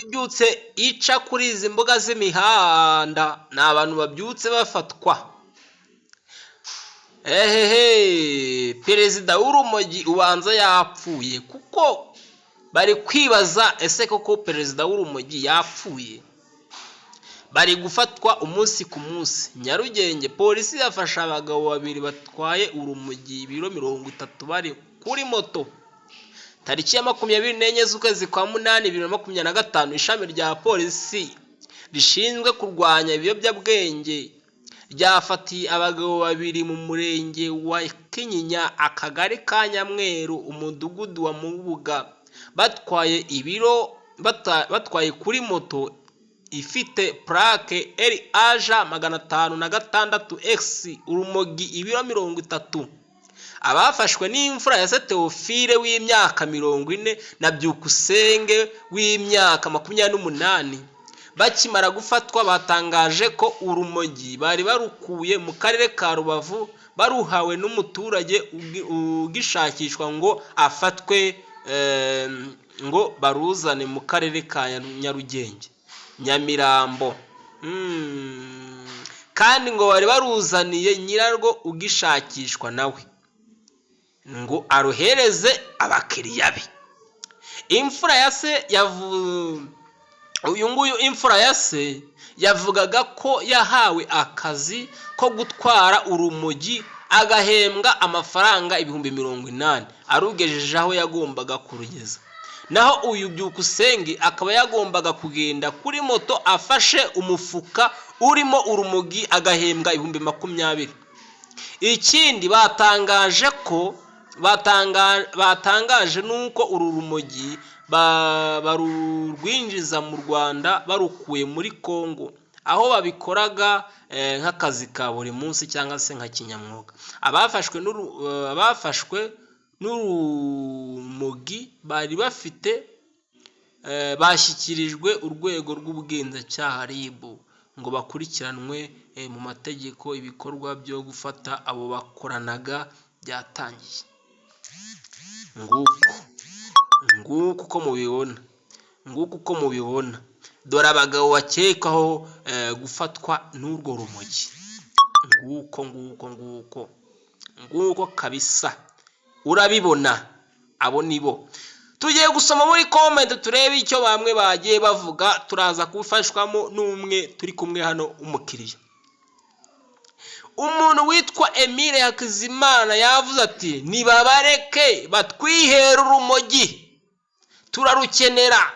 Byutse ica kuri izi mbuga z'imihanda ni abantu babyutse bafatwa. Perezida w'urumogi ubanza yapfuye, kuko bari kwibaza ese koko perezida w'urumogi yapfuye. Bari gufatwa umunsi ku munsi. Nyarugenge polisi yafashe abagabo babiri batwaye urumogi ibiro 30 bari kuri moto. Tariki ya 24 z'ukwezi kwa 8 2025 ishami rya polisi rishinzwe kurwanya ibiyobyabwenge ryafatiye abagabo babiri mu murenge wa Kinyinya, akagari ka Nyamweru, umudugudu wa Mubuga, batwaye kuri moto ifite plaque LAJ 506X urumogi ibiro 30. Abafashwe n'imfura ya Theophile w'imyaka 40 na Byukusenge w'imyaka 28. Bakimara gufatwa batangaje ko urumogi bari barukuye mu karere ka Rubavu baruhawe n'umuturage ugishakishwa ngo afatwe, ngo baruzane mu karere ka Nyarugenge, Nyamirambo. Kandi ngo bari baruzaniye nyirarwo ugishakishwa nawe ngo aruhereze abakiriya be. Imfura ya se imfura ya se yavugaga ko yahawe akazi ko gutwara urumogi agahembwa amafaranga 80,000 arugejeje aho yagombaga kurugeza. Naho uyu Byukusenge akaba yagombaga kugenda kuri moto afashe umufuka urimo urumogi agahembwa 20,000. Ikindi batangaje nuko uru rumogi barurwinjiza mu Rwanda barukuye muri Kongo, aho babikoraga nk'akazi ka buri munsi cyangwa se nka kinyamwuga. Abafashwe n'urumogi bari bafite bashyikirijwe urwego rw'ubugenzacyaha RIB ngo bakurikiranwe mu mategeko. Ibikorwa byo gufata abo bakoranaga byatangiye. Nguko uko mubibona, dore abagabo bakekwaho gufatwa n'urwo rumogi. Nguko kabisa, urabibona. Abo nibo tugiye gusoma muri comment turebe icyo bamwe bagiye bavuga. Turaza kubufashwamo n'umwe turi kumwe hano, umukiriya. Umuntu witwa Emile Hakizimana yavuze ati nibabareke batwihera urumogi turarukenera.